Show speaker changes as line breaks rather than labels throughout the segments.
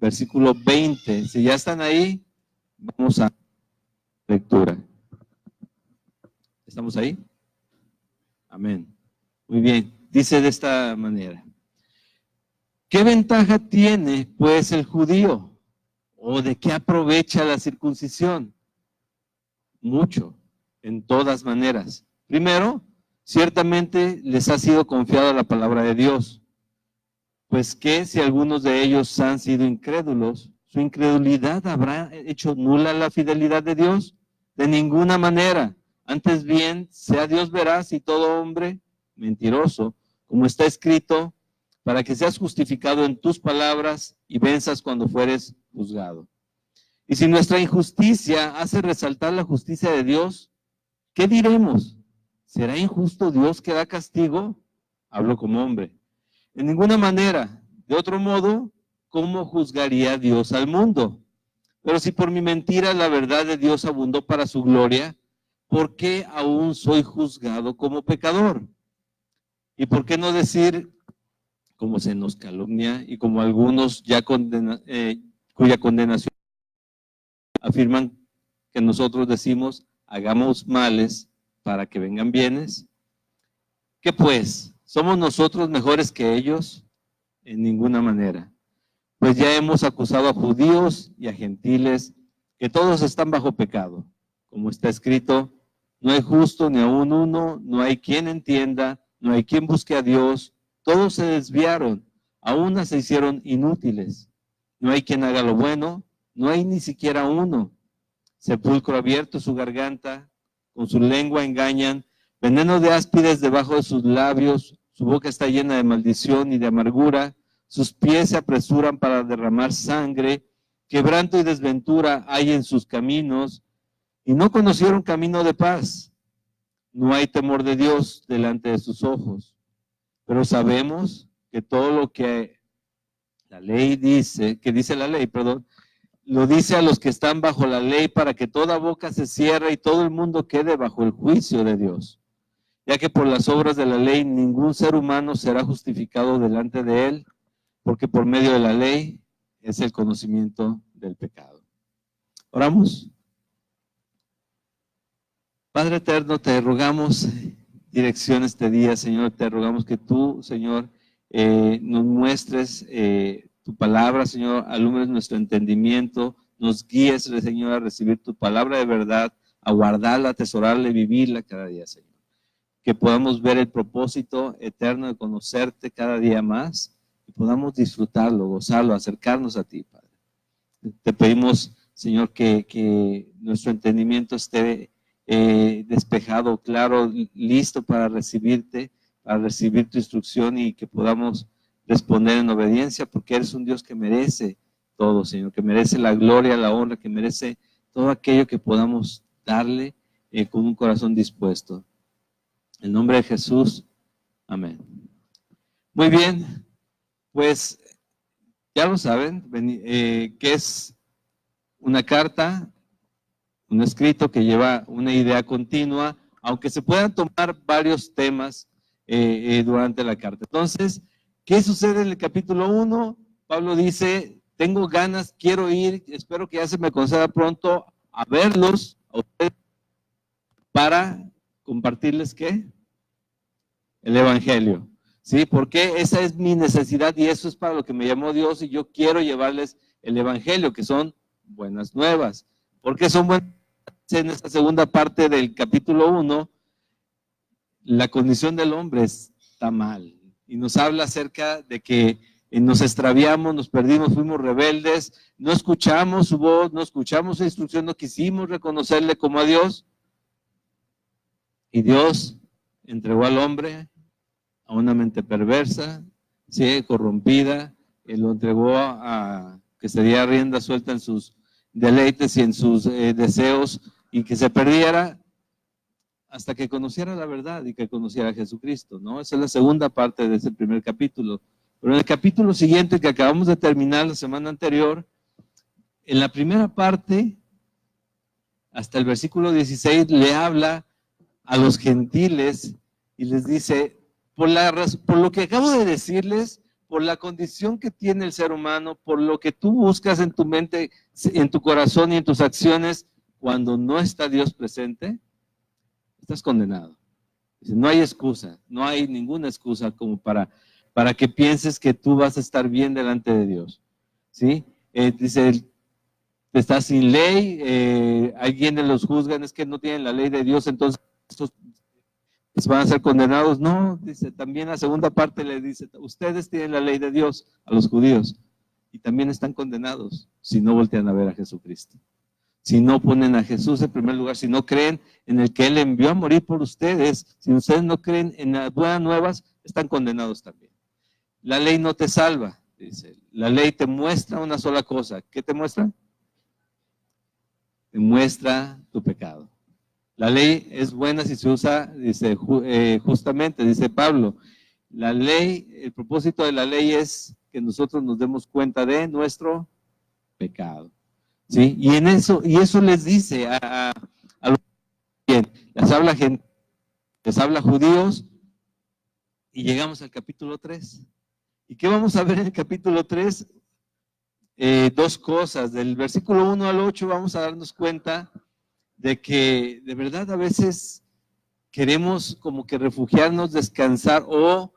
versículo 20. Si ya están ahí, vamos a lectura. ¿Estamos ahí? Amén. Muy bien. Dice de esta manera. ¿Qué ventaja tiene, pues, el judío? ¿O de qué aprovecha la circuncisión? Mucho, en todas maneras. Primero, ciertamente les ha sido confiada la palabra de Dios. Pues que si algunos de ellos han sido incrédulos, ¿su incredulidad habrá hecho nula la fidelidad de Dios? De ninguna manera. Antes bien, sea Dios veraz y todo hombre mentiroso, como está escrito, para que seas justificado en tus palabras y venzas cuando fueres juzgado. Y si nuestra injusticia hace resaltar la justicia de Dios, ¿qué diremos? ¿Será injusto Dios que da castigo? Hablo como hombre. En ninguna manera. De otro modo, ¿cómo juzgaría Dios al mundo? Pero si por mi mentira la verdad de Dios abundó para su gloria, ¿por qué aún soy juzgado como pecador? ¿Y por qué no decir, como se nos calumnia y como algunos ya cuya condenación afirman que nosotros decimos, hagamos males para que vengan bienes? ¿Qué pues? ¿Somos nosotros mejores que ellos? En ninguna manera. Pues ya hemos acusado a judíos y a gentiles que todos están bajo pecado. Como está escrito, no hay justo ni aun uno, no hay quien entienda, no hay quien busque a Dios. Todos se desviaron, a una se hicieron inútiles. No hay quien haga lo bueno, no hay ni siquiera uno. Sepulcro abierto su garganta, con su lengua engañan, veneno de áspides debajo de sus labios, su boca está llena de maldición y de amargura, sus pies se apresuran para derramar sangre, quebranto y desventura hay en sus caminos, y no conocieron camino de paz. No hay temor de Dios delante de sus ojos, pero sabemos que todo lo que la ley dice, lo dice a los que están bajo la ley para que toda boca se cierre y todo el mundo quede bajo el juicio de Dios. Ya que por las obras de la ley ningún ser humano será justificado delante de él, porque por medio de la ley es el conocimiento del pecado. Oramos. Padre eterno, te rogamos dirección este día, Señor. Te rogamos que tú, Señor, nos muestres tu palabra, Señor, alumbres nuestro entendimiento, nos guíes, Señor, a recibir tu palabra de verdad, a guardarla, atesorarla y vivirla cada día, Señor. Que podamos ver el propósito eterno de conocerte cada día más y podamos disfrutarlo, gozarlo, acercarnos a ti, Padre. Te pedimos, Señor, que nuestro entendimiento esté despejado, claro, listo para recibirte, para recibir tu instrucción y que podamos responder en obediencia, porque eres un Dios que merece todo, Señor, que merece la gloria, la honra, que merece todo aquello que podamos darle con un corazón dispuesto. En el nombre de Jesús, amén. Muy bien, pues ya lo saben, que es una carta, un escrito que lleva una idea continua, aunque se puedan tomar varios temas durante la carta. Entonces, ¿qué sucede en el capítulo 1? Pablo dice, tengo ganas, quiero ir, espero que ya se me conceda pronto a verlos, a ustedes, para compartirles, ¿qué? El Evangelio. ¿Sí? Porque esa es mi necesidad y eso es para lo que me llamó Dios y yo quiero llevarles el Evangelio, que son buenas nuevas. ¿Por qué son buenas? En esta segunda parte del capítulo 1, la condición del hombre está mal y nos habla acerca de que nos extraviamos, nos perdimos, fuimos rebeldes, no escuchamos su voz, no escuchamos su instrucción, no quisimos reconocerle como a Dios y Dios entregó al hombre a una mente perversa, ¿sí? Corrompida, y lo entregó a que se diera rienda suelta en sus deleites y en sus deseos y que se perdiera hasta que conociera la verdad y que conociera a Jesucristo, ¿no? Esa es la segunda parte de ese primer capítulo. Pero en el capítulo siguiente que acabamos de terminar la semana anterior, en la primera parte, hasta el versículo 16, le habla a los gentiles y les dice, por lo que acabo de decirles, por la condición que tiene el ser humano, por lo que tú buscas en tu mente, en tu corazón y en tus acciones, cuando no está Dios presente, estás condenado. Dice, no hay excusa, no hay ninguna excusa como para que pienses que tú vas a estar bien delante de Dios. ¿Sí? Dice, estás sin ley, alguien los juzgan, es que no tienen la ley de Dios, entonces estos van a ser condenados. No, dice, también la segunda parte le dice, ustedes tienen la ley de Dios a los judíos y también están condenados si no voltean a ver a Jesucristo. Si no ponen a Jesús en primer lugar, si no creen en el que Él envió a morir por ustedes, si ustedes no creen en las buenas nuevas, están condenados también. La ley no te salva, dice. La ley te muestra una sola cosa. ¿Qué te muestra? Te muestra tu pecado. La ley es buena si se usa, dice, justamente, dice Pablo. La ley, el propósito de la ley es que nosotros nos demos cuenta de nuestro pecado. ¿Sí? Y eso les dice a los que les habla judíos, y llegamos al capítulo 3. ¿Y qué vamos a ver en el capítulo 3? Dos cosas. Del versículo 1 al 8 vamos a darnos cuenta de que de verdad a veces queremos como que refugiarnos, descansar o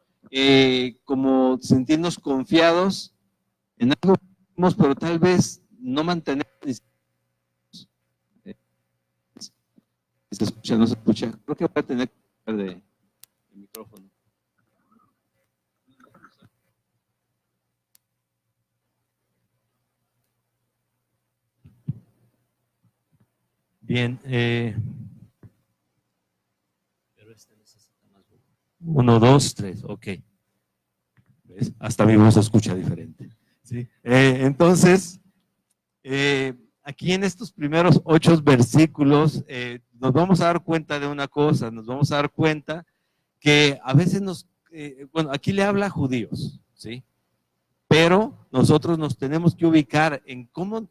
como sentirnos confiados en algo que hacemos, pero tal vez no mantener. ¿Se escucha? ¿No se escucha? Creo que voy a tener que cambiar de micrófono. Bien, pero este necesita más volumen. 1, 2, 3, ok. ¿Ves? Hasta mi voz se escucha diferente. ¿Sí? Entonces, aquí en estos primeros 8 versículos nos vamos a dar cuenta de una cosa, nos vamos a dar cuenta que a veces bueno, aquí le habla a judíos, ¿sí? Pero nosotros nos tenemos que ubicar en cómo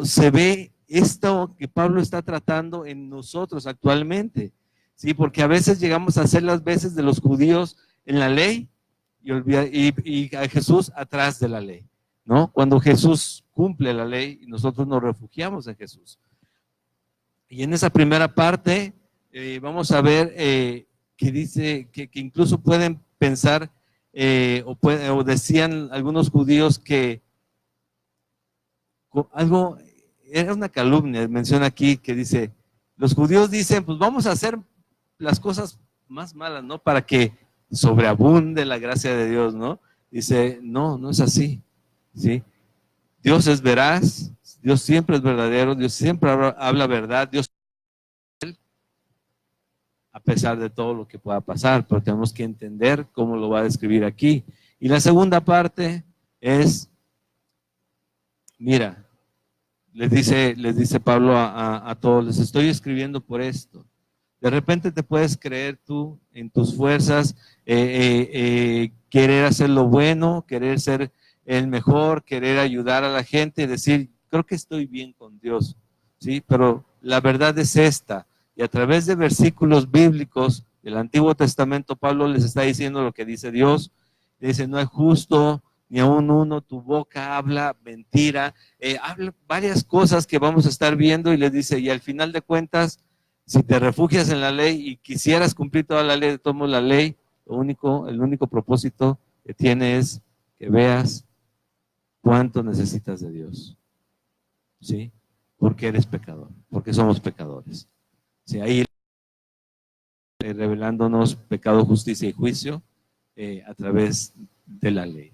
se ve esto que Pablo está tratando en nosotros actualmente, ¿sí? Porque a veces llegamos a hacer las veces de los judíos en la ley y a Jesús atrás de la ley, ¿no? Cuando Jesús cumple la ley y nosotros nos refugiamos en Jesús. Y en esa primera parte vamos a ver que dice que incluso pueden pensar o decían algunos judíos que algo, era una calumnia, menciona aquí que dice, los judíos dicen, pues vamos a hacer las cosas más malas, ¿no? Para que sobreabunde la gracia de Dios, ¿no? Dice, no es así, ¿sí? Dios es veraz, Dios siempre es verdadero, Dios siempre habla verdad, Dios a pesar de todo lo que pueda pasar, pero tenemos que entender cómo lo va a describir aquí. Y la segunda parte es, mira, les dice Pablo a todos, les estoy escribiendo por esto. De repente te puedes creer tú en tus fuerzas, querer hacer lo bueno, querer ser el mejor, querer ayudar a la gente y decir, creo que estoy bien con Dios, ¿sí? Pero la verdad es esta, y a través de versículos bíblicos del Antiguo Testamento, Pablo les está diciendo lo que dice Dios. Le dice, no es justo, ni aun uno, tu boca habla mentira, habla varias cosas que vamos a estar viendo, y les dice, y al final de cuentas, si te refugias en la ley y quisieras cumplir toda la ley, tomo la ley, el único propósito que tiene es que veas cuánto necesitas de Dios, ¿sí? Porque eres pecador, porque somos pecadores. ¿Sí? Ahí revelándonos pecado, justicia y juicio a través de la ley.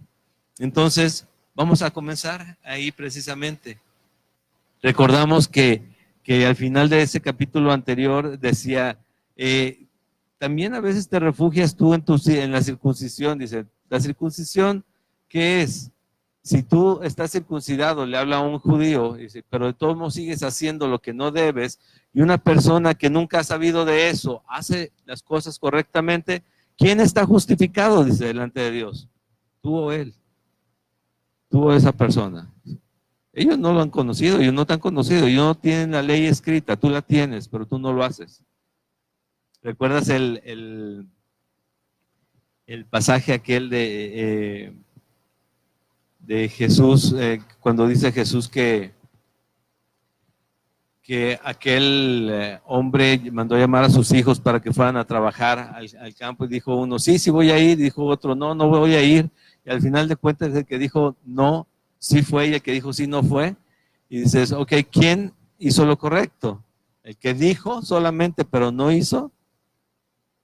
Entonces, vamos a comenzar ahí precisamente. Recordamos que al final de ese capítulo anterior decía, también a veces te refugias tú en la circuncisión. Dice, ¿la circuncisión qué es? Si tú estás circuncidado, le habla a un judío, dice, pero de todos modos sigues haciendo lo que no debes, y una persona que nunca ha sabido de eso hace las cosas correctamente, ¿quién está justificado? Dice, delante de Dios, tú o él, tú o esa persona. Ellos no lo han conocido, ellos no te han conocido, ellos no tienen la ley escrita, tú la tienes, pero tú no lo haces. ¿Recuerdas el pasaje aquel de Jesús, cuando dice Jesús que aquel hombre mandó a llamar a sus hijos para que fueran a trabajar al campo, y dijo uno, sí, sí voy a ir, dijo otro, no, no voy a ir, y al final de cuentas el que dijo no, sí fue, y el que dijo sí, no fue, y dices, ok, ¿quién hizo lo correcto? ¿El que dijo solamente pero no hizo?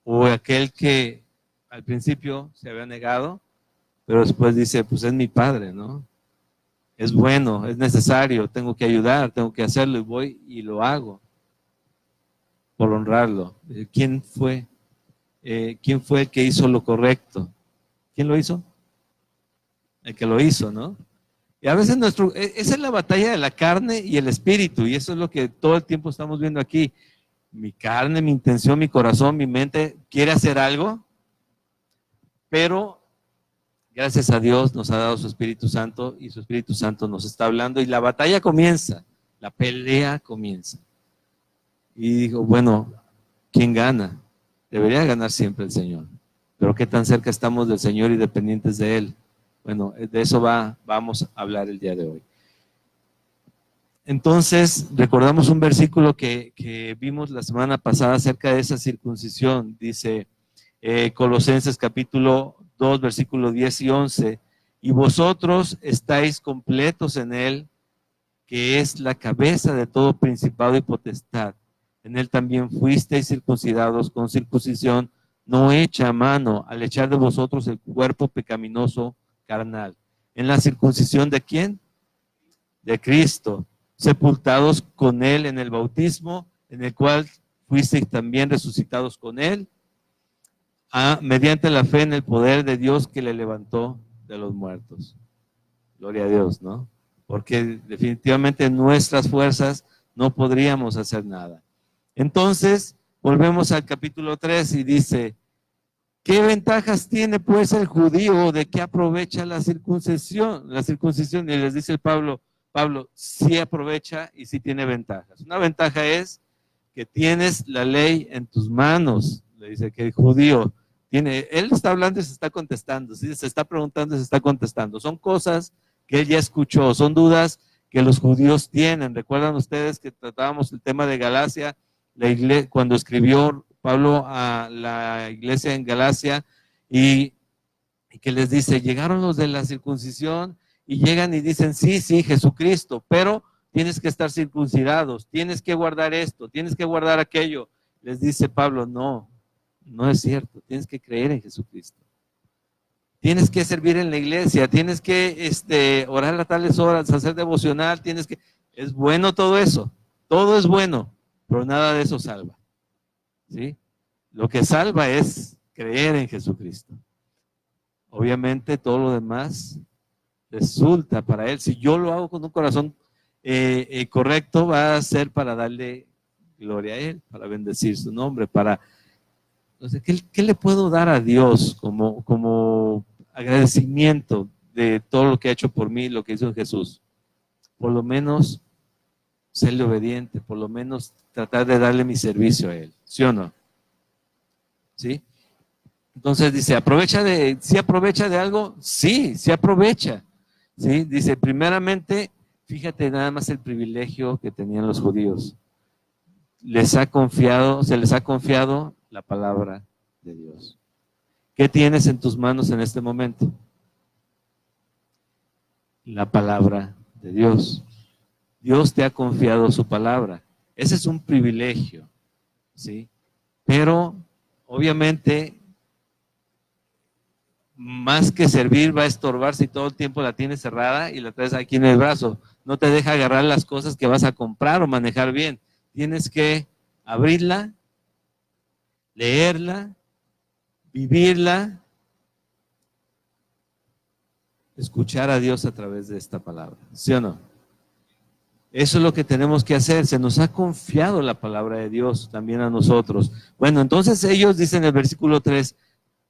¿O aquel que al principio se había negado, pero después dice, pues es mi padre, ¿no? Es bueno, es necesario, tengo que ayudar, tengo que hacerlo, y voy y lo hago por honrarlo. ¿Quién fue? ¿Quién fue el que hizo lo correcto? ¿Quién lo hizo? El que lo hizo, ¿no? Y a veces esa es la batalla de la carne y el espíritu, y eso es lo que todo el tiempo estamos viendo aquí. Mi carne, mi intención, mi corazón, mi mente quiere hacer algo, pero gracias a Dios nos ha dado su Espíritu Santo, y su Espíritu Santo nos está hablando, y la batalla comienza, la pelea comienza. Y digo, bueno, ¿quién gana? Debería ganar siempre el Señor. Pero ¿qué tan cerca estamos del Señor y dependientes de Él? Bueno, de eso vamos a hablar el día de hoy. Entonces, recordamos un versículo que vimos la semana pasada acerca de esa circuncisión. Dice Colosenses capítulo 2, versículo 10 y 11. Y vosotros estáis completos en Él, que es la cabeza de todo principado y potestad. En Él también fuisteis circuncidados con circuncisión no hecha a mano, al echar de vosotros el cuerpo pecaminoso carnal. ¿En la circuncisión de quién? De Cristo, sepultados con Él en el bautismo, en el cual fuisteis también resucitados con Él, mediante la fe en el poder de Dios que le levantó de los muertos. Gloria a Dios, ¿no? Porque definitivamente en nuestras fuerzas no podríamos hacer nada. Entonces, volvemos al capítulo 3 y dice, ¿qué ventajas tiene pues el judío? ¿De qué aprovecha la circuncisión? La circuncisión, y les dice el Pablo, sí aprovecha y sí tiene ventajas. Una ventaja es que tienes la ley en tus manos. Le dice que el judío tiene, él está hablando y se está contestando, ¿sí? Se está preguntando y se está contestando. Son cosas que él ya escuchó, son dudas que los judíos tienen. ¿Recuerdan ustedes que tratábamos el tema de Galacia? La iglesia, cuando escribió Pablo a la iglesia en Galacia y que les dice, llegaron los de la circuncisión y llegan y dicen, sí, sí, Jesucristo, pero tienes que estar circuncidados, tienes que guardar esto, tienes que guardar aquello. Les dice Pablo, no, no es cierto, tienes que creer en Jesucristo. Tienes que servir en la iglesia, tienes que orar a tales horas, hacer devocional, es bueno todo eso, todo es bueno, pero nada de eso salva, ¿sí? Lo que salva es creer en Jesucristo. Obviamente todo lo demás resulta para Él. Si yo lo hago con un corazón correcto, va a ser para darle gloria a Él, para bendecir su nombre, para... Entonces, ¿qué le puedo dar a Dios como agradecimiento de todo lo que ha hecho por mí, lo que hizo Jesús? Por lo menos serle obediente, por lo menos tratar de darle mi servicio a Él, ¿sí o no? ¿Sí? Entonces dice, ¿sí aprovecha de algo? Sí, sí aprovecha. ¿Sí? Dice, primeramente, fíjate nada más el privilegio que tenían los judíos. Se les ha confiado la palabra de Dios. ¿Qué tienes en tus manos en este momento? La palabra de Dios. Dios te ha confiado su palabra. Ese es un privilegio, ¿sí? Pero, obviamente, más que servir, va a estorbar si todo el tiempo la tienes cerrada y la traes aquí en el brazo. No te deja agarrar las cosas que vas a comprar o manejar bien. Tienes que abrirla, leerla, vivirla, escuchar a Dios a través de esta palabra. ¿Sí o no? Eso es lo que tenemos que hacer. Se nos ha confiado la palabra de Dios también a nosotros. Bueno, entonces ellos dicen en el versículo 3,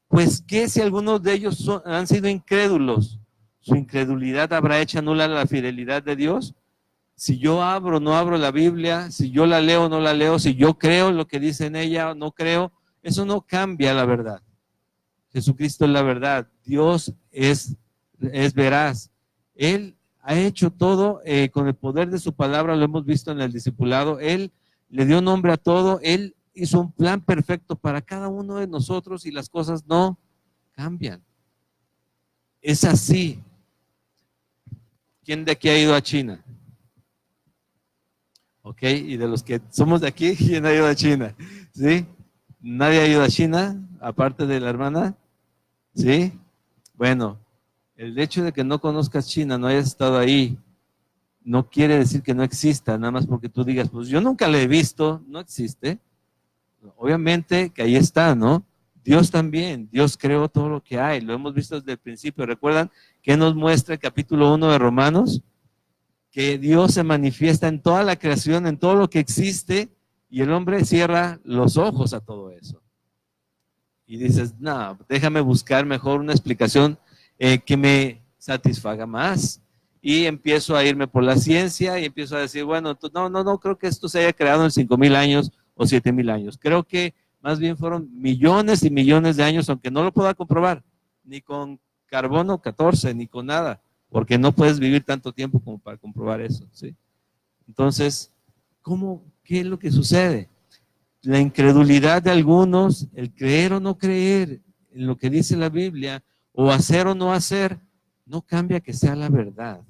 pues ¿qué si algunos de ellos han sido incrédulos? ¿Su incredulidad habrá hecho nula la fidelidad de Dios? Si yo abro o no abro la Biblia, si yo la leo o no la leo, si yo creo lo que dice en ella o no creo, eso no cambia la verdad. Jesucristo es la verdad. Dios es veraz. Él ha hecho todo con el poder de su palabra, lo hemos visto en el discipulado. Él le dio nombre a todo. Él hizo un plan perfecto para cada uno de nosotros y las cosas no cambian. Es así. ¿Quién de aquí ha ido a China? Ok, y de los que somos de aquí, ¿quién ha ido a China? ¿Sí? ¿Nadie ha ido a China, aparte de la hermana? ¿Sí? Bueno, el hecho de que no conozcas China, no hayas estado ahí, no quiere decir que no exista, nada más porque tú digas, pues yo nunca la he visto, no existe. Obviamente que ahí está, ¿no? Dios también, Dios creó todo lo que hay, lo hemos visto desde el principio. ¿Recuerdan que nos muestra el capítulo 1 de Romanos? Que Dios se manifiesta en toda la creación, en todo lo que existe, y el hombre cierra los ojos a todo eso. Y dices, no, déjame buscar mejor una explicación que me satisfaga más. Y empiezo a irme por la ciencia y empiezo a decir, bueno, no creo que esto se haya creado en 5,000 años o 7,000 años. Creo que más bien fueron millones y millones de años, aunque no lo pueda comprobar, ni con carbono 14, ni con nada, porque no puedes vivir tanto tiempo como para comprobar eso, ¿sí? Entonces, ¿qué es lo que sucede? La incredulidad de algunos, el creer o no creer en lo que dice la Biblia, o hacer o no hacer, no cambia que sea la verdad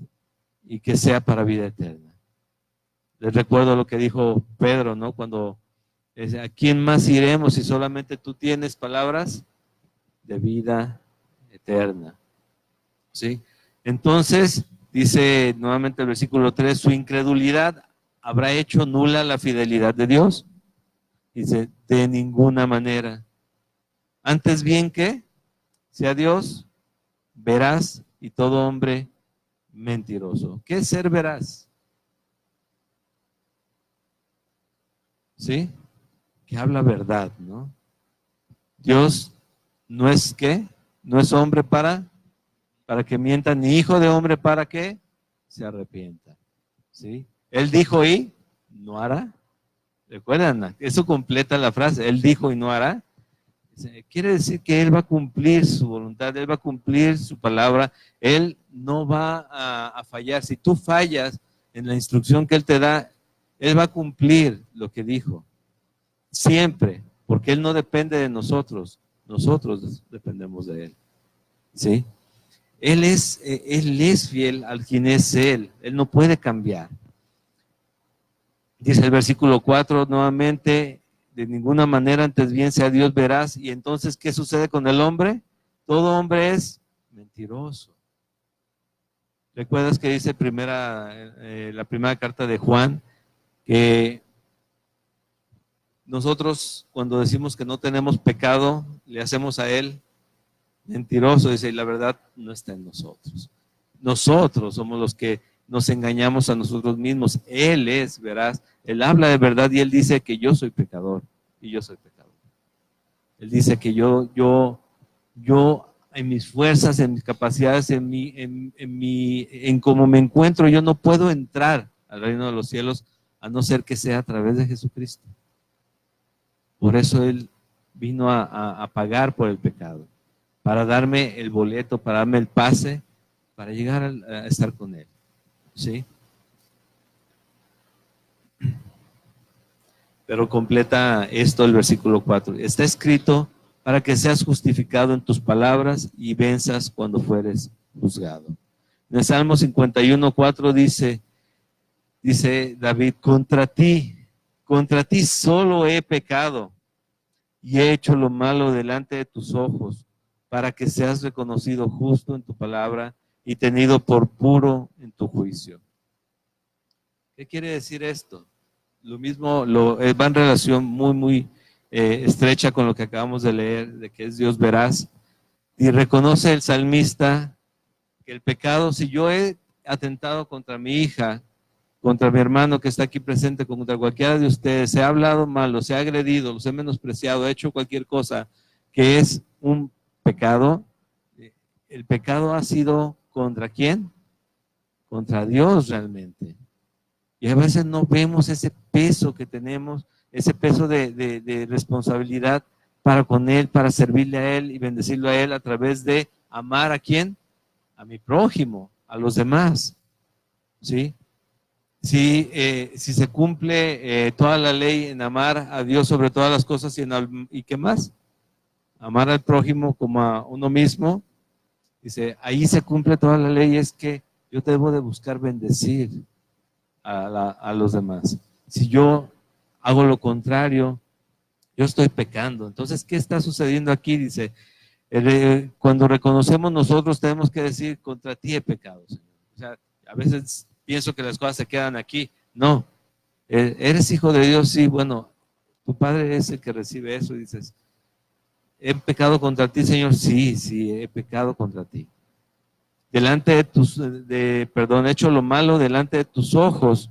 y que sea para vida eterna. Les recuerdo lo que dijo Pedro, ¿no? Cuando, ¿a quién más iremos si solamente tú tienes palabras de vida eterna? ¿Sí? Entonces, dice nuevamente el versículo 3, su incredulidad habrá hecho nula la fidelidad de Dios. Dice, de ninguna manera. Antes bien que sea Dios veraz y todo hombre mentiroso. ¿Qué es ser veraz? ¿Sí? Que habla verdad, ¿no? Dios no es ¿qué? No es hombre para que mienta, ni hijo de hombre para que se arrepienta. ¿Sí? Él dijo y no hará. ¿Recuerdan? Eso completa la frase. Él dijo y no hará. Quiere decir que Él va a cumplir su voluntad, Él va a cumplir su palabra, Él no va a fallar. Si tú fallas en la instrucción que Él te da, Él va a cumplir lo que dijo. Siempre, porque Él no depende de nosotros dependemos de Él. ¿Sí? Él es fiel al quien es Él no puede cambiar. Dice el versículo 4 nuevamente, de ninguna manera, antes bien sea Dios veraz. Y entonces, ¿qué sucede con el hombre? Todo hombre es mentiroso. ¿Recuerdas que dice la primera carta de Juan? Que nosotros cuando decimos que no tenemos pecado, le hacemos a él mentiroso. Dice, y la verdad no está en nosotros. Nosotros somos los que nos engañamos a nosotros mismos. Él es veraz. Él habla de verdad y Él dice que yo soy pecador y yo soy pecador. Él dice que yo en mis fuerzas, en mis capacidades, en cómo me encuentro, yo no puedo entrar al reino de los cielos a no ser que sea a través de Jesucristo. Por eso Él vino a pagar por el pecado, para darme el boleto, para darme el pase, para llegar a estar con Él. ¿Sí? Pero completa esto el versículo 4. Está escrito para que seas justificado en tus palabras y venzas cuando fueres juzgado. En el Salmo 51:4 dice David, contra ti solo he pecado y he hecho lo malo delante de tus ojos, para que seas reconocido justo en tu palabra y tenido por puro en tu juicio. ¿Qué quiere decir esto? Lo mismo va en relación muy estrecha con lo que acabamos de leer, de que es Dios veraz. Y reconoce el salmista que el pecado, si yo he atentado contra mi hija, contra mi hermano que está aquí presente, contra cualquiera de ustedes, se ha hablado mal, los he agredido, los he menospreciado, he hecho cualquier cosa que es un pecado, el pecado ha sido ¿contra quién? Contra Dios realmente. Y a veces no vemos ese peso que tenemos, ese peso de responsabilidad para con Él, para servirle a Él y bendecirlo a Él a través de amar a quién, a mi prójimo, a los demás, ¿sí? Si se cumple toda la ley en amar a Dios sobre todas las cosas y ¿qué más? Amar al prójimo como a uno mismo. Dice, ahí se cumple toda la ley, es que yo debo de buscar bendecir a los demás. Si yo hago lo contrario, yo estoy pecando. Entonces, ¿qué está sucediendo aquí? Dice, cuando reconocemos nosotros tenemos que decir, contra ti he pecado, Señor. O sea, a veces pienso que las cosas se quedan aquí. No, eres hijo de Dios, sí, bueno, tu Padre es el que recibe eso y dices, ¿he pecado contra ti, Señor? Sí, sí, he pecado contra ti. Delante de perdón, he hecho lo malo delante de tus ojos,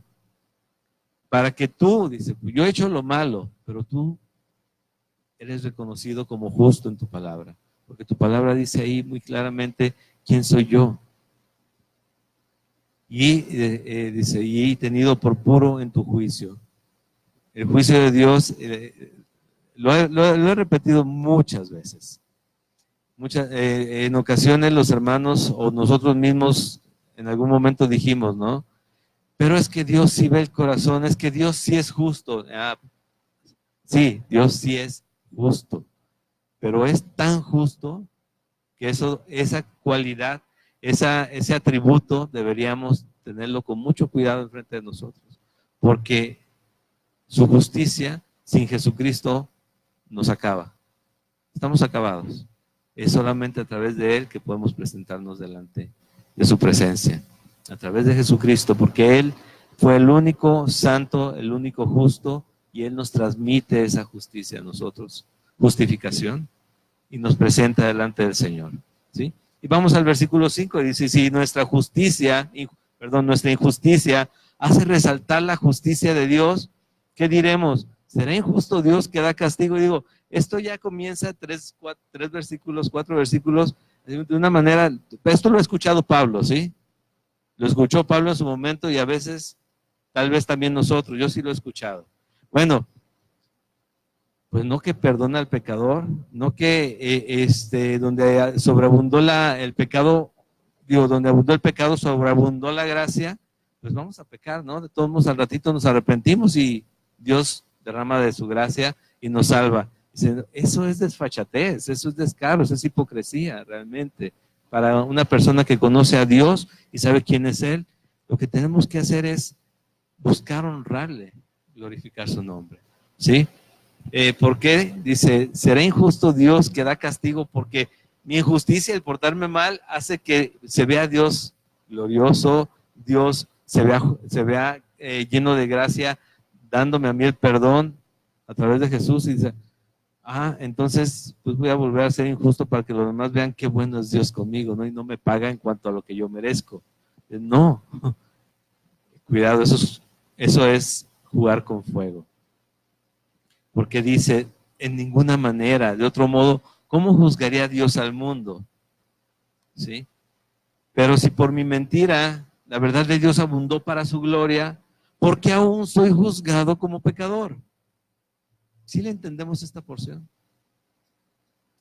para que tú, dice, yo he hecho lo malo, pero tú eres reconocido como justo en tu palabra, porque tu palabra dice ahí muy claramente quién soy yo. Y dice, y he tenido por puro en tu juicio. El juicio de Dios, lo he repetido muchas veces. En ocasiones los hermanos o nosotros mismos en algún momento dijimos, ¿no? Pero es que Dios sí ve el corazón, es que Dios sí es justo. Sí, Dios sí es justo, pero es tan justo que esa cualidad, ese atributo deberíamos tenerlo con mucho cuidado enfrente de nosotros, porque su justicia sin Jesucristo nos acaba. Estamos acabados. Es solamente a través de Él que podemos presentarnos delante de su presencia, a través de Jesucristo, porque Él fue el único santo, el único justo, y Él nos transmite esa justicia a nosotros, justificación, y nos presenta delante del Señor, ¿sí? Y vamos al versículo 5, dice, si nuestra injusticia hace resaltar la justicia de Dios, ¿qué diremos? ¿Será injusto Dios que da castigo? Y digo, esto ya comienza 4 versículos, de una manera, esto lo ha escuchado Pablo, ¿sí? Lo escuchó Pablo en su momento y a veces, tal vez también nosotros, yo sí lo he escuchado. Bueno, pues no que perdona al pecador, no que donde sobreabundó el pecado, digo, donde abundó el pecado, sobreabundó la gracia, pues vamos a pecar, ¿no? De todos modos al ratito nos arrepentimos y Dios derrama de su gracia y nos salva. Eso es desfachatez, eso es descaro, eso es hipocresía realmente. Para una persona que conoce a Dios y sabe quién es Él, lo que tenemos que hacer es buscar honrarle, glorificar su nombre, ¿sí? ¿Por qué? Dice, ¿será injusto Dios que da castigo? Porque mi injusticia, el portarme mal, hace que se vea Dios glorioso, Dios se vea lleno de gracia, dándome a mí el perdón a través de Jesús. Y dice, entonces pues voy a volver a ser injusto para que los demás vean qué bueno es Dios conmigo, ¿no? Y no me paga en cuanto a lo que yo merezco. No, cuidado, eso es jugar con fuego. Porque dice, en ninguna manera, de otro modo, ¿cómo juzgaría Dios al mundo? ¿Sí? Pero si por mi mentira la verdad de Dios abundó para su gloria, ¿por qué aún soy juzgado como pecador? ¿Sí le entendemos esta porción?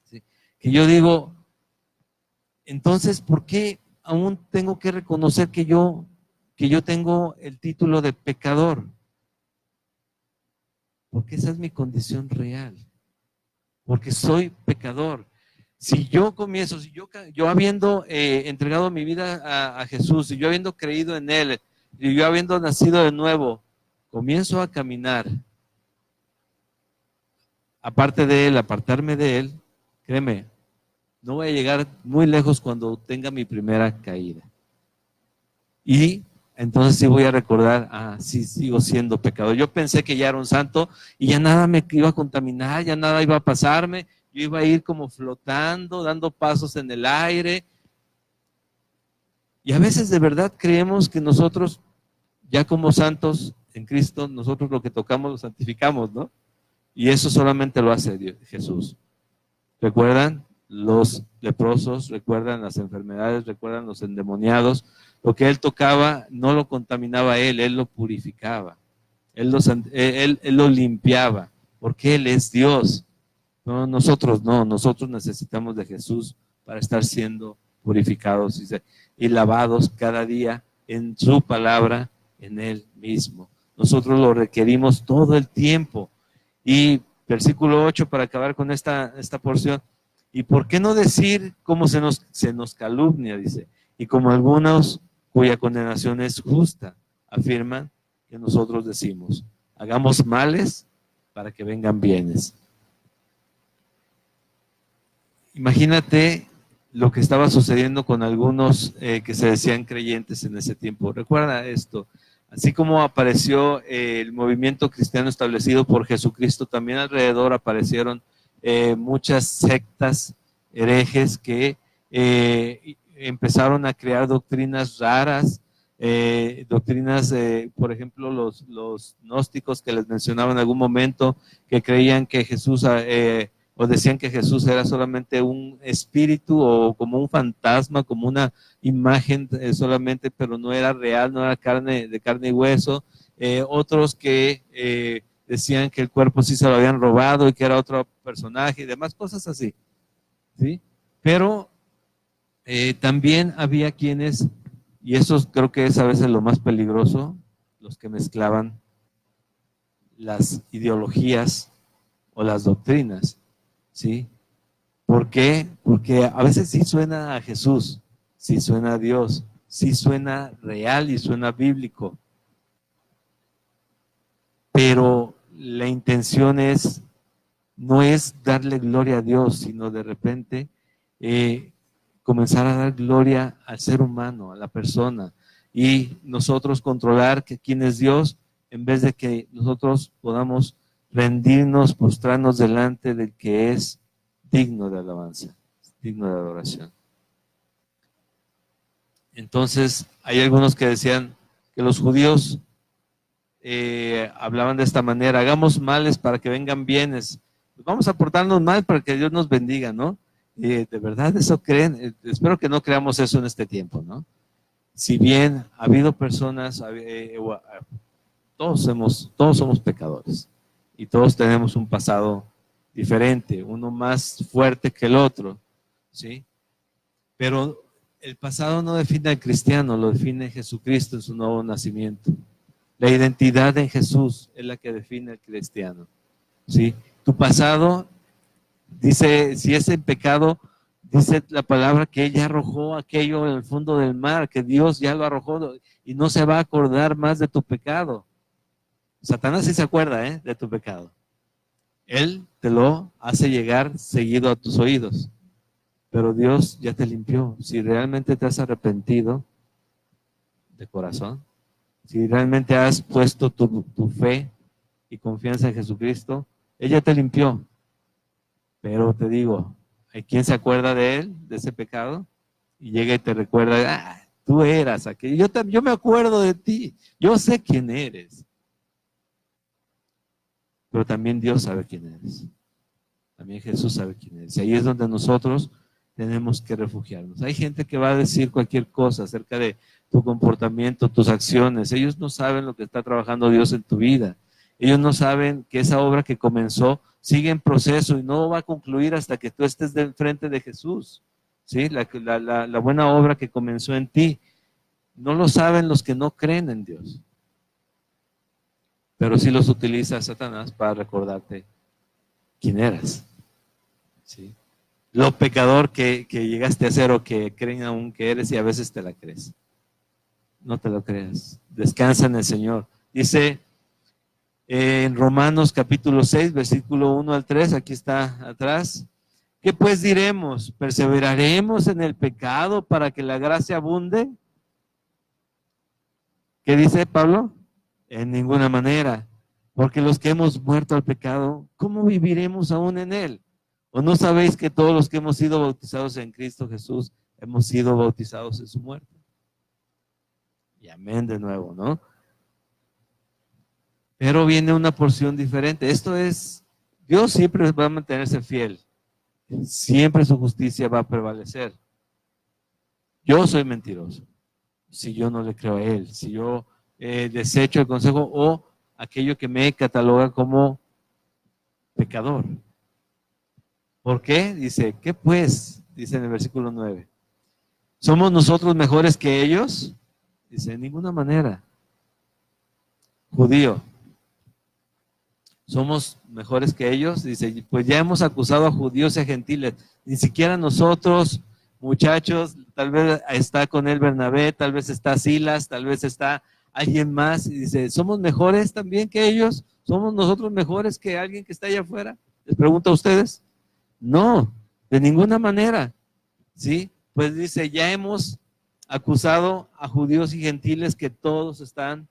¿Sí? Que yo digo, entonces, ¿por qué aún tengo que reconocer que yo tengo el título de pecador? Porque esa es mi condición real. Porque soy pecador. Si yo comienzo, si yo habiendo entregado mi vida a Jesús, y yo habiendo creído en Él, y yo habiendo nacido de nuevo, comienzo a caminar aparte de Él, apartarme de Él, créeme, no voy a llegar muy lejos cuando tenga mi primera caída. Y entonces sí voy a recordar, sí sigo siendo pecador. Yo pensé que ya era un santo y ya nada me iba a contaminar, ya nada iba a pasarme. Yo iba a ir como flotando, dando pasos en el aire. Y a veces de verdad creemos que nosotros, ya como santos en Cristo, nosotros lo que tocamos lo santificamos, ¿no? Y eso solamente lo hace Dios, Jesús. ¿Recuerdan los leprosos? ¿Recuerdan las enfermedades? ¿Recuerdan los endemoniados? Lo que Él tocaba no lo contaminaba a Él lo purificaba. Él lo limpiaba, porque Él es Dios. No, nosotros no, nosotros necesitamos de Jesús para estar siendo purificados y lavados cada día en su palabra, en Él mismo. Nosotros lo requerimos todo el tiempo. Y versículo 8 para acabar con esta porción. ¿Y por qué no decir cómo se nos calumnia? Dice. Y como algunos cuya condenación es justa, afirman que nosotros decimos, hagamos males para que vengan bienes. Imagínate lo que estaba sucediendo con algunos que se decían creyentes en ese tiempo. Recuerda esto, así como apareció el movimiento cristiano establecido por Jesucristo, también alrededor aparecieron muchas sectas herejes que empezaron a crear doctrinas raras, doctrinas, por ejemplo, los gnósticos que les mencionaba en algún momento, que creían que Jesús... o decían que Jesús era solamente un espíritu o como un fantasma, como una imagen solamente, pero no era real, no era de carne y hueso. Otros que decían que el cuerpo sí se lo habían robado y que era otro personaje y demás cosas así, ¿sí? Pero también había quienes, y eso creo que es a veces lo más peligroso, los que mezclaban las ideologías o las doctrinas, ¿sí? ¿Por qué? Porque a veces sí suena a Jesús, sí suena a Dios, sí suena real y suena bíblico, pero la intención no es darle gloria a Dios, sino de repente comenzar a dar gloria al ser humano, a la persona, y nosotros controlar quién es Dios, en vez de que nosotros podamos rendirnos, postrarnos delante del que es digno de alabanza, digno de adoración. Entonces, hay algunos que decían que los judíos hablaban de esta manera: hagamos males para que vengan bienes, vamos a portarnos mal para que Dios nos bendiga, ¿no? ¿De verdad eso creen? Espero que no creamos eso en este tiempo, ¿no? Si bien ha habido personas, todos somos pecadores y todos tenemos un pasado diferente, uno más fuerte que el otro, ¿sí? Pero el pasado no define al cristiano, lo define Jesucristo en su nuevo nacimiento. La identidad en Jesús es la que define al cristiano, ¿sí? Tu pasado, dice, si es en pecado, dice la palabra que Él ya arrojó aquello en el fondo del mar, que Dios ya lo arrojó y no se va a acordar más de tu pecado. Satanás sí se acuerda, de tu pecado. Él te lo hace llegar seguido a tus oídos, pero Dios ya te limpió. Si realmente te has arrepentido de corazón, si realmente has puesto tu fe y confianza en Jesucristo, Él ya te limpió. Pero te digo, hay quien se acuerda de él, de ese pecado, y llega y te recuerda, tú eras aquel, yo me acuerdo de ti, yo sé quién eres. Pero también Dios sabe quién eres. También Jesús sabe quién eres. Y ahí es donde nosotros tenemos que refugiarnos. Hay gente que va a decir cualquier cosa acerca de tu comportamiento, tus acciones. Ellos no saben lo que está trabajando Dios en tu vida. Ellos no saben que esa obra que comenzó sigue en proceso y no va a concluir hasta que tú estés de frente de Jesús. ¿Sí? La buena obra que comenzó en ti. No lo saben los que no creen en Dios. Pero sí los utiliza Satanás para recordarte quién eras. ¿Sí? Lo pecador que llegaste a ser o que creen aún que eres, y a veces te la crees. No te lo creas. Descansa en el Señor. Dice en Romanos capítulo 6, versículo 1 al 3, aquí está atrás. ¿Qué pues diremos? ¿Perseveraremos en el pecado para que la gracia abunde? ¿Qué dice Pablo? En ninguna manera. Porque los que hemos muerto al pecado, ¿cómo viviremos aún en él? ¿O no sabéis que todos los que hemos sido bautizados en Cristo Jesús hemos sido bautizados en su muerte? Y amén de nuevo, ¿no? Pero viene una porción diferente. Esto es, Dios siempre va a mantenerse fiel. Siempre su justicia va a prevalecer. Yo soy mentiroso si yo no le creo a Él, si yo desecho el consejo o aquello que me cataloga como pecador. ¿Por qué? Dice, ¿qué pues? Dice en el versículo 9. ¿Somos nosotros mejores que ellos? Dice, de ninguna manera. Judío, ¿somos mejores que ellos? Dice, pues ya hemos acusado a judíos y a gentiles. Ni siquiera nosotros, muchachos, tal vez está con él Bernabé, tal vez está Silas, tal vez está alguien más. Y dice, ¿somos mejores también que ellos? ¿Somos nosotros mejores que alguien que está allá afuera? Les pregunto a ustedes. No, de ninguna manera. ¿Sí? Pues dice, ya hemos acusado a judíos y gentiles que todos están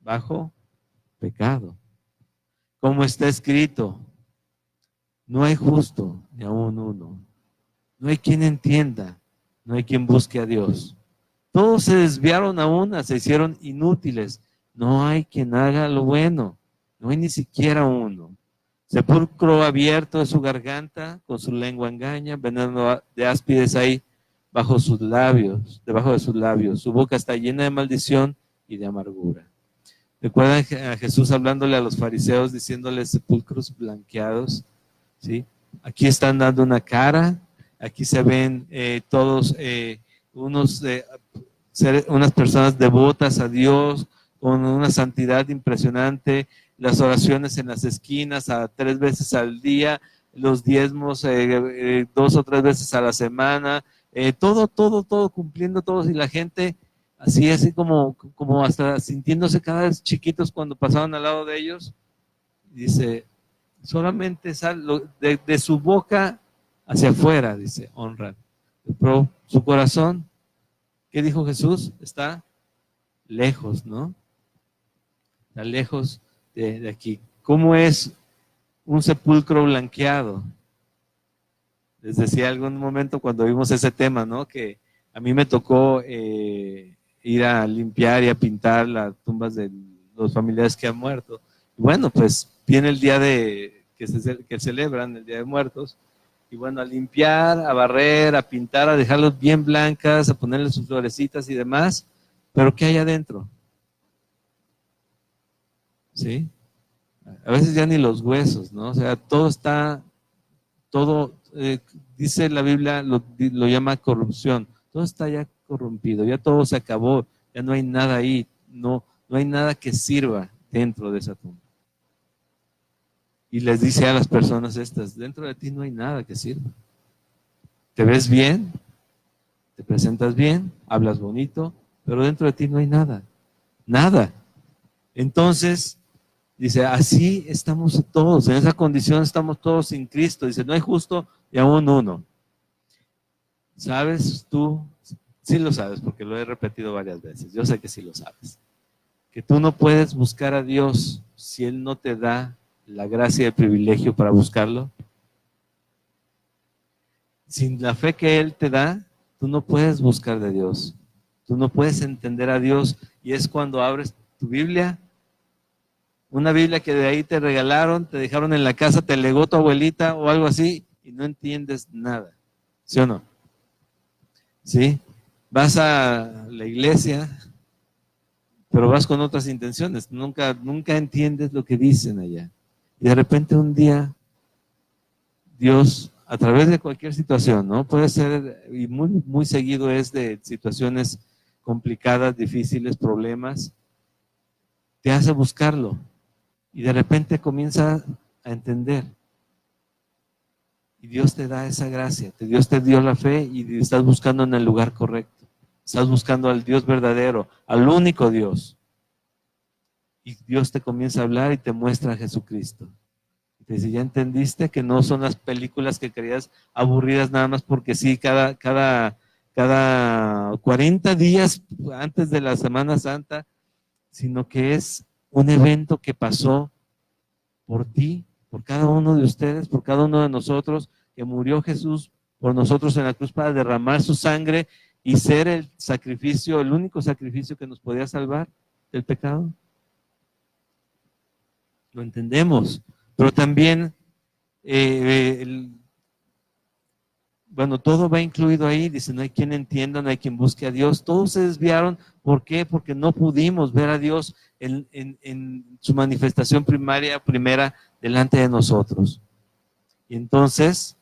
bajo pecado. Como está escrito, no hay justo ni aún uno. No hay quien entienda, no hay quien busque a Dios. Todos se desviaron a una, se hicieron inútiles. No hay quien haga lo bueno, no hay ni siquiera uno. Sepulcro abierto de su garganta, con su lengua engaña, veneno de áspides ahí bajo sus labios, debajo de sus labios. Su boca está llena de maldición y de amargura. ¿Recuerdan a Jesús hablándole a los fariseos, diciéndoles sepulcros blanqueados? ¿Sí? Aquí están dando una cara, aquí se ven todos unas personas devotas a Dios, con una santidad impresionante, las oraciones en las esquinas a 3 veces al día, los diezmos 2 o 3 veces a la semana, todo cumpliendo todos, y la gente así como hasta sintiéndose cada vez chiquitos cuando pasaban al lado de ellos. Dice, solamente sale de su boca hacia afuera, dice, honran, pero su corazón, ¿qué dijo Jesús? Está lejos, ¿no? Está lejos de aquí. ¿Cómo es un sepulcro blanqueado? Les decía algún momento cuando vimos ese tema, ¿no? Que a mí me tocó ir a limpiar y a pintar las tumbas de los familiares que han muerto. Y bueno, pues viene el día que celebran, el Día de Muertos, y bueno, a limpiar, a barrer, a pintar, a dejarlos bien blancas, a ponerle sus florecitas y demás, pero ¿qué hay adentro? ¿Sí? A veces ya ni los huesos, ¿no? O sea, dice la Biblia, lo llama corrupción, todo está ya corrompido, ya todo se acabó, ya no hay nada ahí, no hay nada que sirva dentro de esa tumba. Y les dice a las personas estas, dentro de ti no hay nada que sirva. Te ves bien, te presentas bien, hablas bonito, pero dentro de ti no hay nada, nada. Entonces, dice, así estamos todos, en esa condición estamos todos sin Cristo. Dice, no hay justo ni aún uno. ¿Sabes tú? Sí lo sabes, porque lo he repetido varias veces. Yo sé que sí lo sabes. Que tú no puedes buscar a Dios si Él no te da la gracia y el privilegio para buscarlo. Sin la fe que Él te da, tú no puedes buscar de Dios. Tú no puedes entender a Dios. Y es cuando abres tu Biblia, una Biblia que de ahí te regalaron, te dejaron en la casa, te legó tu abuelita o algo así, y no entiendes nada. ¿Sí o no? ¿Sí? Vas a la iglesia, pero vas con otras intenciones. Nunca entiendes lo que dicen allá. Y de repente un día, Dios, a través de cualquier situación, ¿no? Puede ser, y muy seguido es de situaciones complicadas, difíciles, problemas, te hace buscarlo. Y de repente comienza a entender. Y Dios te da esa gracia. Dios te dio la fe y estás buscando en el lugar correcto. Estás buscando al Dios verdadero, al único Dios. Y Dios te comienza a hablar y te muestra a Jesucristo. Y te dice, ¿ya entendiste que no son las películas que creías aburridas nada más porque sí, cada 40 días antes de la Semana Santa, sino que es un evento que pasó por ti, por cada uno de ustedes, por cada uno de nosotros, que murió Jesús por nosotros en la cruz para derramar su sangre y ser el sacrificio, el único sacrificio que nos podía salvar del pecado? Lo entendemos, pero también, bueno, todo va incluido ahí. Dice, no hay quien entienda, no hay quien busque a Dios. Todos se desviaron. ¿Por qué? Porque no pudimos ver a Dios en su manifestación primera delante de nosotros. Y entonces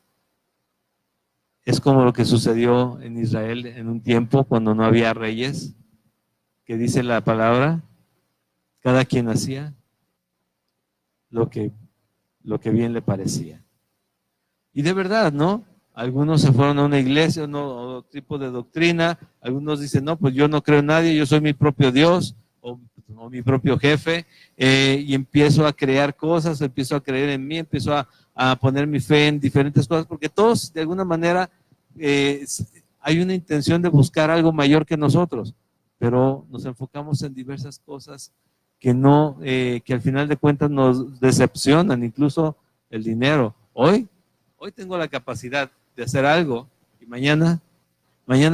Es como lo que sucedió en Israel en un tiempo cuando no había reyes, que dice la palabra, cada quien hacía lo que, lo que bien le parecía. Y de verdad, ¿no? Algunos se fueron a una iglesia, otro tipo de doctrina, algunos dicen, no, pues yo no creo en nadie, yo soy mi propio Dios o mi propio jefe, y empiezo a crear cosas, empiezo a creer en mí, empiezo a poner mi fe en diferentes cosas, porque todos de alguna manera hay una intención de buscar algo mayor que nosotros, pero nos enfocamos en diversas cosas que no, que al final de cuentas nos decepcionan, incluso el dinero. Hoy tengo la capacidad de hacer algo y mañana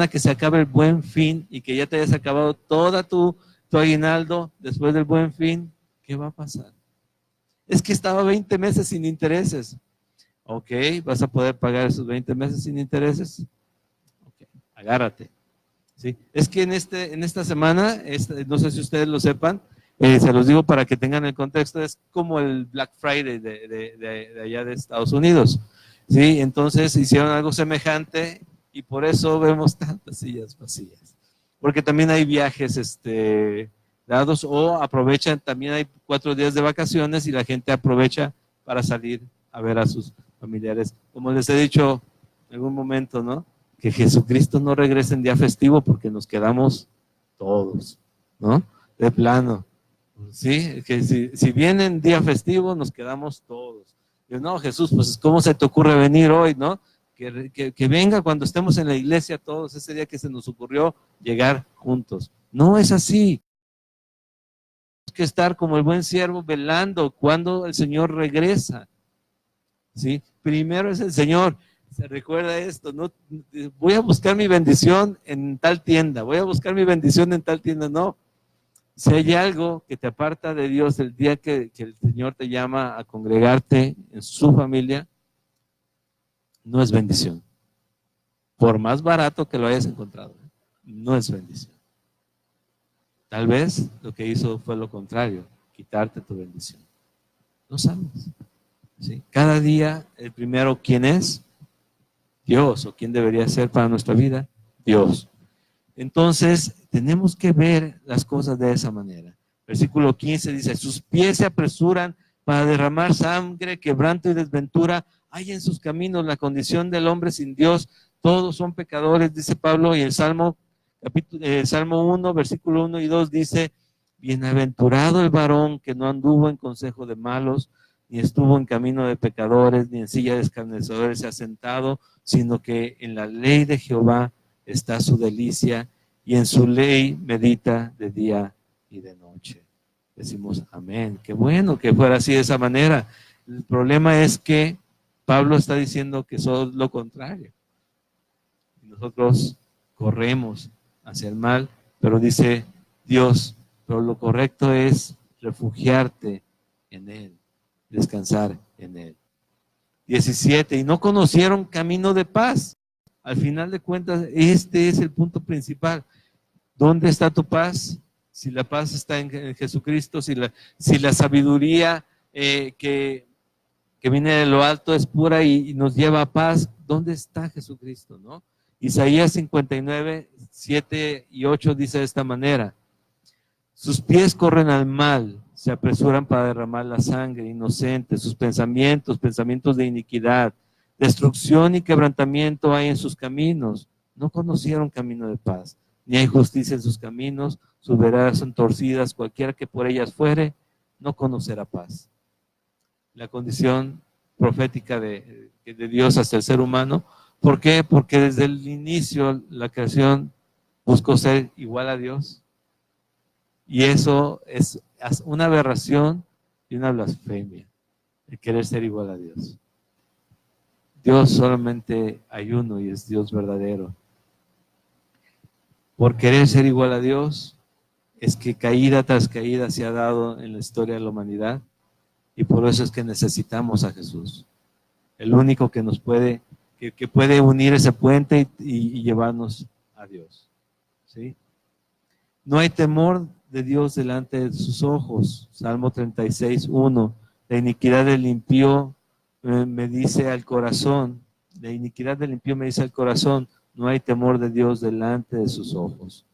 que se acabe el Buen Fin y que ya te hayas acabado toda tu aguinaldo después del Buen Fin, ¿qué va a pasar? Es que estaba 20 meses sin intereses. Ok, ¿vas a poder pagar esos 20 meses sin intereses? Ok, agárrate. ¿Sí? Es que en esta semana, no sé si ustedes lo sepan, se los digo para que tengan el contexto, es como el Black Friday de allá de Estados Unidos. ¿Sí? Entonces hicieron algo semejante y por eso vemos tantas sillas vacías. Porque también hay viajes dados o aprovechan, también hay 4 días de vacaciones y la gente aprovecha para salir a ver a sus familiares. Como les he dicho en algún momento, ¿no? Que Jesucristo no regrese en día festivo porque nos quedamos todos, ¿no? De plano. Sí, que si viene en día festivo nos quedamos todos. Yo, no, Jesús, pues ¿cómo se te ocurre venir hoy, no? Que venga cuando estemos en la iglesia todos, ese día que se nos ocurrió llegar juntos. No es así. Tenemos que estar como el buen siervo velando cuando el Señor regresa. ¿Sí? Primero es el Señor. Se recuerda esto, no voy a buscar mi bendición en tal tienda, voy a buscar mi bendición en tal tienda, no. Si hay algo que te aparta de Dios el día que el Señor te llama a congregarte en su familia, no es bendición. Por más barato que lo hayas encontrado, no es bendición. Tal vez lo que hizo fue lo contrario, quitarte tu bendición. No sabes. ¿Sí? Cada día, el primero, ¿quién es? Dios, o quién debería ser para nuestra vida, Dios. Entonces, tenemos que ver las cosas de esa manera. Versículo 15 dice, sus pies se apresuran para derramar sangre, quebranto y desventura. Hay en sus caminos la condición del hombre sin Dios. Todos son pecadores, dice Pablo, y el Salmo 1, versículo 1 y 2 dice, bienaventurado el varón que no anduvo en consejo de malos, ni estuvo en camino de pecadores, ni en silla de escarnecedores se ha sentado, sino que en la ley de Jehová está su delicia y en su ley medita de día y de noche. Decimos amén. Qué bueno que fuera así de esa manera. El problema es que Pablo está diciendo que eso es lo contrario. Y nosotros corremos hacia el mal, pero dice Dios, pero lo correcto es refugiarte en Él, descansar en Él. 17, y no conocieron camino de paz. Al final de cuentas, este es el punto principal. ¿Dónde está tu paz? Si la paz está en Jesucristo, si la sabiduría que viene de lo alto es pura y nos lleva a paz, ¿dónde está Jesucristo, no? Isaías 59, 7 y 8 dice de esta manera, sus pies corren al mal, se apresuran para derramar la sangre inocente, sus pensamientos de iniquidad, destrucción y quebrantamiento hay en sus caminos, no conocieron camino de paz, ni hay justicia en sus caminos, sus veredas son torcidas, cualquiera que por ellas fuere, no conocerá paz. La condición profética de Dios hacia el ser humano, ¿por qué? Porque desde el inicio la creación buscó ser igual a Dios. Y eso es una aberración y una blasfemia, el querer ser igual a Dios. Dios solamente hay uno y es Dios verdadero. Por querer ser igual a Dios, es que caída tras caída se ha dado en la historia de la humanidad y por eso es que necesitamos a Jesús. El único que nos puede, que puede unir ese puente y llevarnos a Dios. ¿Sí? No hay temor de Dios delante de sus ojos. Salmo 36, 1. La iniquidad del impío me dice al corazón, la iniquidad del impío, me dice el corazón, no hay temor de Dios delante de sus ojos.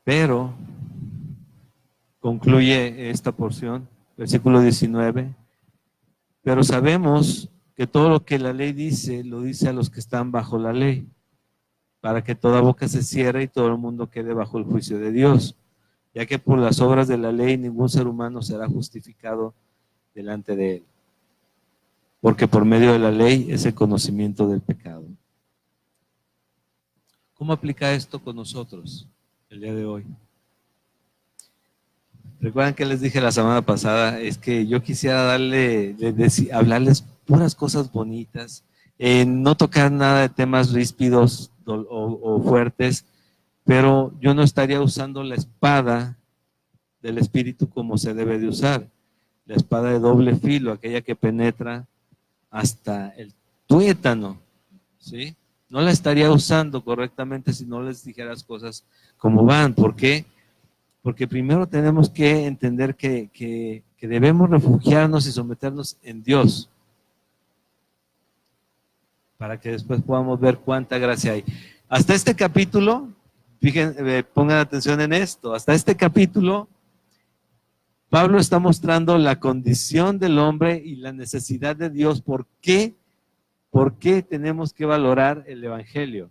Pero concluye esta porción, versículo 19, pero sabemos que todo lo que la ley dice, lo dice a los que están bajo la ley, para que toda boca se cierre y todo el mundo quede bajo el juicio de Dios, ya que por las obras de la ley ningún ser humano será justificado delante de él, porque por medio de la ley es el conocimiento del pecado. ¿Cómo aplica esto con nosotros el día de hoy? Recuerdan que les dije la semana pasada, es que yo quisiera hablarles puras cosas bonitas, no tocar nada de temas ríspidos o fuertes, pero yo no estaría usando la espada del Espíritu como se debe de usar, la espada de doble filo, aquella que penetra hasta el tuétano, ¿sí? No la estaría usando correctamente si no les dijera las cosas como van. ¿Por qué? Porque primero tenemos que entender que debemos refugiarnos y someternos en Dios, para que después podamos ver cuánta gracia hay. Hasta este capítulo, fíjense, pongan atención en esto, hasta este capítulo, Pablo está mostrando la condición del hombre y la necesidad de Dios. ¿Por qué tenemos que valorar el Evangelio?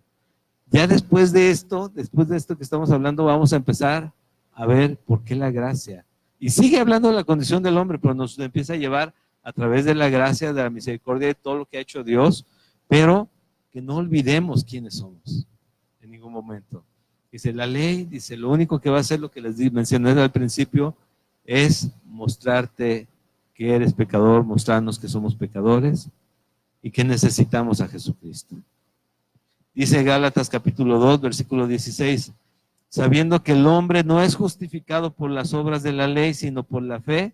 Ya después de esto que estamos hablando, vamos a empezar a ver por qué la gracia. Y sigue hablando de la condición del hombre, pero nos empieza a llevar a través de la gracia, de la misericordia, de todo lo que ha hecho Dios, pero que no olvidemos quiénes somos en ningún momento. Dice la ley, dice lo único que va a hacer, lo que les mencioné al principio, es mostrarte que eres pecador, mostrarnos que somos pecadores y que necesitamos a Jesucristo. Dice Gálatas capítulo 2, versículo 16, sabiendo que el hombre no es justificado por las obras de la ley, sino por la fe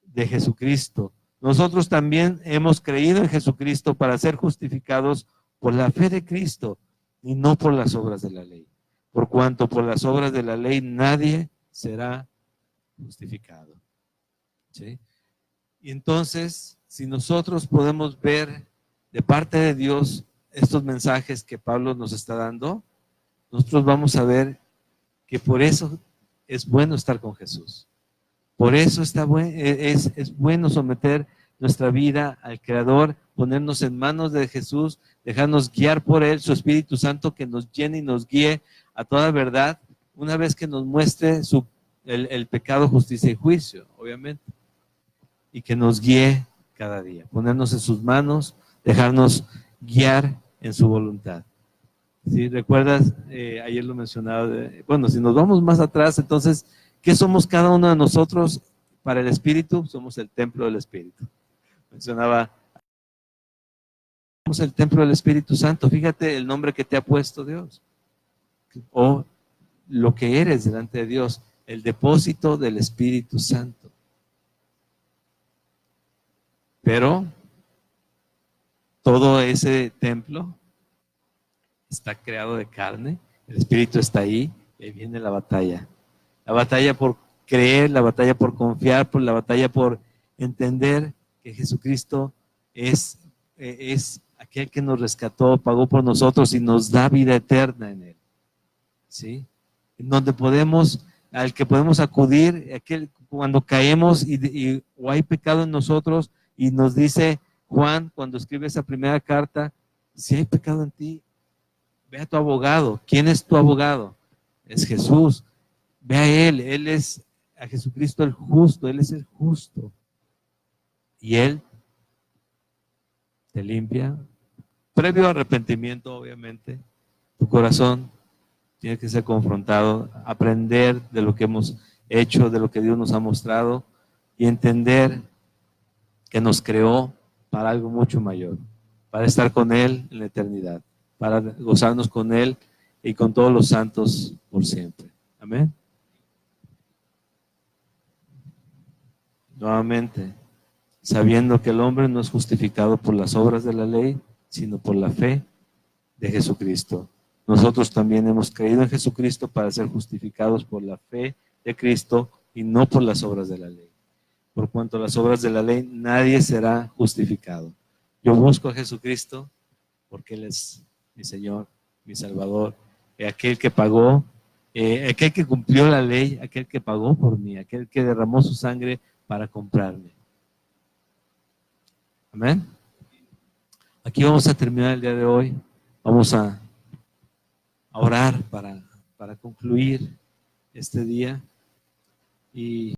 de Jesucristo. Nosotros también hemos creído en Jesucristo para ser justificados por la fe de Cristo y no por las obras de la ley. Por cuanto por las obras de la ley nadie será justificado. ¿Sí? Y entonces, si nosotros podemos ver de parte de Dios estos mensajes que Pablo nos está dando, nosotros vamos a ver que por eso es bueno estar con Jesús. Por eso es bueno someter nuestra vida al Creador, ponernos en manos de Jesús, dejarnos guiar por Él, su Espíritu Santo que nos llene y nos guíe a toda verdad, una vez que nos muestre el pecado, justicia y juicio, obviamente, y que nos guíe cada día, ponernos en sus manos, dejarnos guiar en su voluntad. ¿Sí? ¿Recuerdas? Ayer lo mencionaba, bueno, si nos vamos más atrás, entonces, ¿qué somos cada uno de nosotros para el Espíritu? Somos el templo del Espíritu. Mencionaba, somos el templo del Espíritu Santo. Fíjate el nombre que te ha puesto Dios, o lo que eres delante de Dios, el depósito del Espíritu Santo. Pero todo ese templo está creado de carne, el Espíritu está ahí, y ahí viene la batalla. La batalla por creer, la batalla por confiar, la batalla por entender que Jesucristo es aquel que nos rescató, pagó por nosotros y nos da vida eterna en Él. ¿Sí? En donde al que podemos acudir, aquel cuando caemos o hay pecado en nosotros, y nos dice Juan cuando escribe esa primera carta, si hay pecado en ti, ve a tu abogado. ¿Quién es tu abogado? Es Jesús. Ve a Él es a Jesucristo el justo, Él es el justo. Y Él te limpia, previo arrepentimiento, obviamente. Tu corazón tiene que ser confrontado, aprender de lo que hemos hecho, de lo que Dios nos ha mostrado y entender que nos creó para algo mucho mayor, para estar con Él en la eternidad, para gozarnos con Él y con todos los santos por siempre. Amén. Nuevamente, sabiendo que el hombre no es justificado por las obras de la ley, sino por la fe de Jesucristo. nosotros también hemos creído en Jesucristo para ser justificados por la fe de Cristo y no por las obras de la ley. Por cuanto a las obras de la ley, nadie será justificado. Yo busco a Jesucristo porque Él es mi Señor, mi Salvador, aquel que pagó, aquel que cumplió la ley, aquel que pagó por mí, aquel que derramó su sangre para comprarme. Amén. Aquí vamos a terminar el día de hoy. Vamos a orar para concluir este día. Y